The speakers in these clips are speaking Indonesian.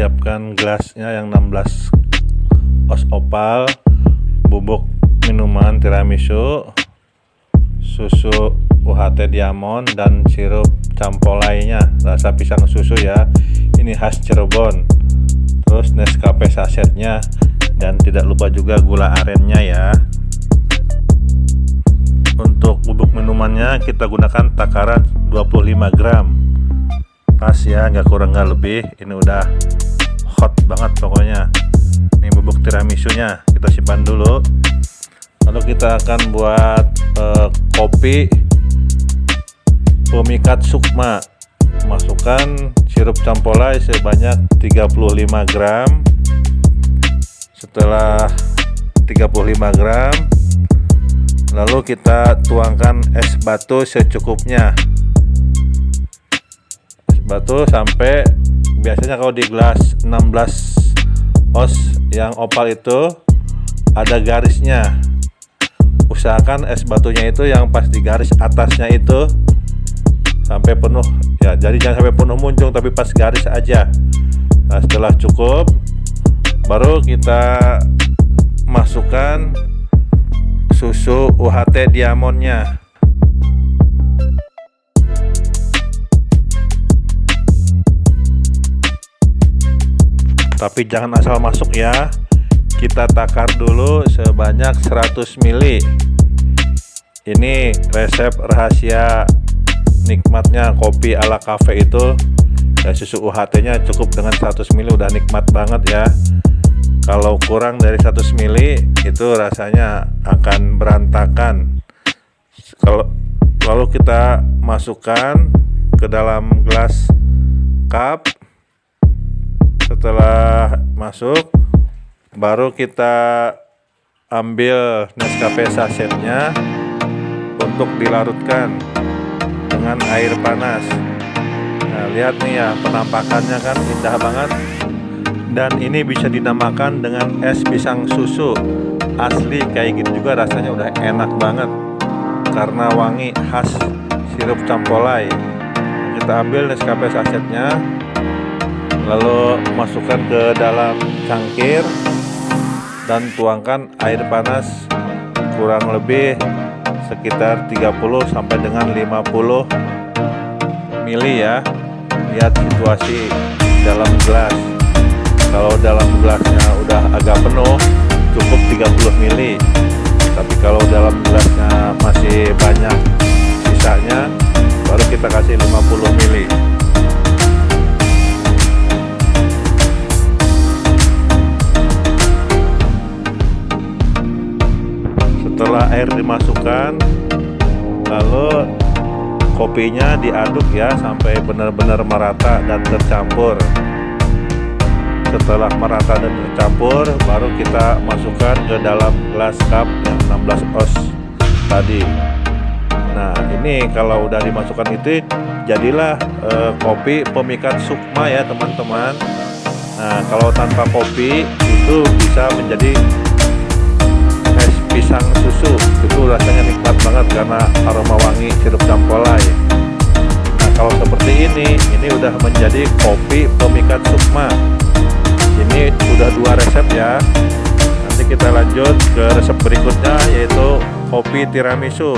siapkan gelasnya yang 16 oz opal, bubuk minuman tiramisu, susu UHT diamond, dan sirup campolainya rasa pisang susu ya, ini khas Cirebon. Terus Nescafe sasetnya, dan tidak lupa juga gula arennya ya. Untuk bubuk minumannya kita gunakan takaran 25 gram, pas ya, nggak kurang nggak lebih. Ini udah hot banget pokoknya. Ini bubuk tiramisunya kita simpan dulu. Lalu kita akan buat kopi pemikat sukma. Masukkan sirup campolai sebanyak 35 gram. Setelah 35 gram, lalu kita tuangkan es batu secukupnya. Es batu sampai, biasanya kalau di gelas 16 oz yang opal itu ada garisnya. Usahakan es batunya itu yang pas di garis atasnya itu sampai penuh ya, jadi jangan sampai penuh muncung, tapi pas garis aja. Nah, setelah cukup, baru kita masukkan susu UHT diamondnya. Tapi jangan asal masuk ya, kita takar dulu sebanyak 100 ml. Ini resep rahasia nikmatnya kopi ala cafe itu ya, susu UHT nya cukup dengan 100 ml udah nikmat banget ya. Kalau kurang dari 100 ml itu rasanya akan berantakan. Lalu kita masukkan ke dalam gelas cup. Setelah masuk, baru kita ambil Nescafe sasetnya untuk dilarutkan dengan air panas. Nah, lihat nih ya, penampakannya kan indah banget. Dan ini bisa dinamakan dengan es pisang susu. Asli kayak gitu juga rasanya udah enak banget karena wangi khas sirup campolai. Kita ambil Nescafe sasetnya, lalu masukkan ke dalam cangkir dan tuangkan air panas kurang lebih sekitar 30 sampai dengan 50 ml ya. Lihat situasi dalam gelas. Kalau dalam gelasnya udah agak penuh, cukup 30 ml. Tapi kalau dalam gelasnya masih banyak sisanya, baru kita kasih 50 ml. Setelah air dimasukkan, lalu kopinya diaduk ya sampai benar-benar merata dan tercampur. Setelah merata dan tercampur, baru kita masukkan ke dalam gelas cup yang 16 oz tadi. Nah, ini kalau udah dimasukkan itu jadilah kopi pemikat sukma ya teman-teman. Nah, kalau tanpa kopi itu bisa menjadi es pisang susu. Itu rasanya nikmat banget karena aroma wangi sirup campolai. Nah, kalau seperti ini udah menjadi kopi pemikat sukma. Ini udah 2 resep ya. Nanti kita lanjut ke resep berikutnya, yaitu kopi tiramisu.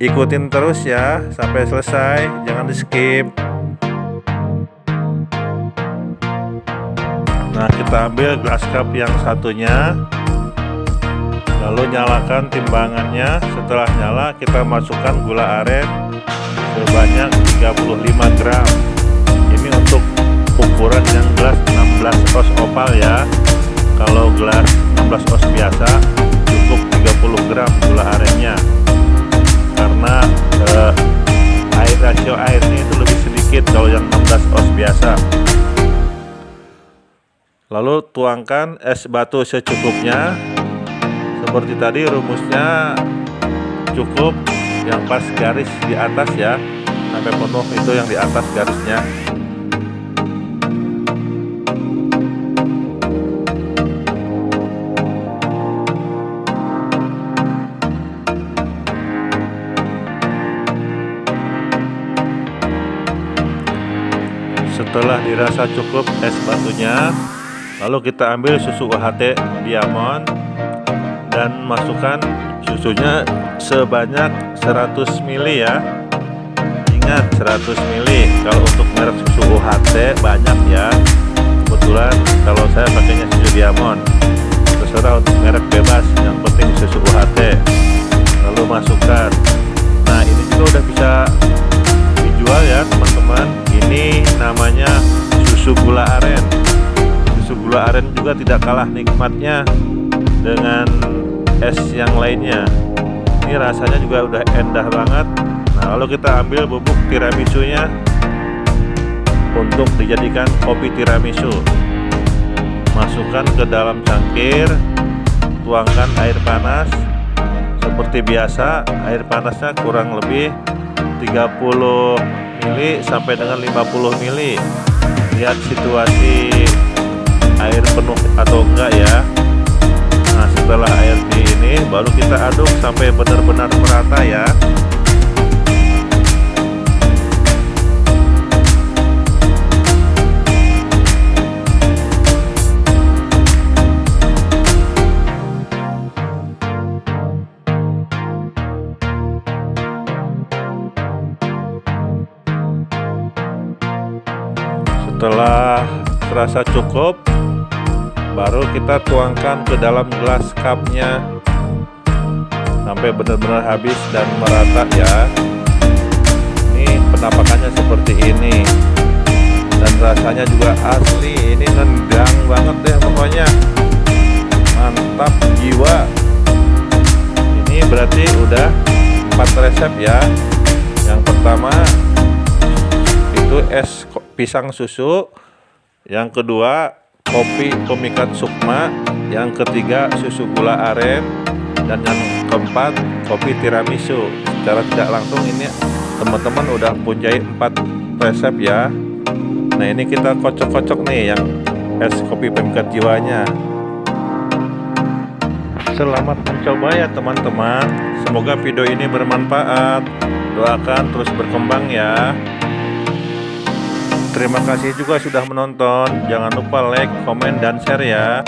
Ikutin terus ya sampai selesai, jangan di skip. Nah, kita ambil gelas cup yang satunya, lalu nyalakan timbangannya. Setelah nyala, kita masukkan gula aren sebanyak 35 gram. Ini untuk ukuran yang gelas 16 oz opal ya. Kalau gelas 16 oz biasa cukup 30 gram gula arennya, karena rasio airnya itu lebih sedikit kalau yang 16 oz biasa. Lalu tuangkan es batu secukupnya. Seperti tadi rumusnya, cukup yang pas garis di atas ya, sampai penuh itu yang di atas garisnya. Setelah dirasa cukup es batunya, lalu kita ambil susu UHT Diamond dan masukkan susunya sebanyak 100 ml ya. Ingat 100 ml. Kalau untuk merek susu UHT banyak ya. Kebetulan kalau saya pakainya susu Diamond. Terserah untuk merek bebas, yang penting susu UHT. Lalu masukkan. Nah, ini juga udah bisa dijual ya teman-teman. Ini namanya susu gula aren. Susu gula aren juga tidak kalah nikmatnya dengan es yang lainnya. Ini rasanya juga udah endah banget. Nah, lalu kita ambil bubuk tiramisunya untuk dijadikan kopi tiramisu. Masukkan ke dalam cangkir, tuangkan air panas. Seperti biasa, air panasnya kurang lebih 30 ml sampai dengan 50 ml. Lihat situasi air penuh atau enggak ya. Nah, setelah air di ini baru kita aduk sampai benar-benar merata ya. Setelah terasa cukup, baru kita tuangkan ke dalam gelas cupnya sampai benar-benar habis dan merata ya. Ini penampakannya seperti ini, dan rasanya juga asli. Ini nendang banget deh pokoknya, mantap jiwa. Ini berarti udah 4 resep ya. Yang pertama itu es pisang susu, yang kedua kopi pemikat sukma, yang ketiga susu gula aren, dan yang keempat kopi tiramisu. Secara tidak langsung ini teman-teman udah punyai 4 resep ya. Nah, ini kita kocok-kocok nih yang es kopi pemikat jiwanya. Selamat mencoba ya teman-teman. Semoga video ini bermanfaat. Doakan terus berkembang ya. Terima kasih juga sudah menonton. Jangan lupa like, komen, dan share ya.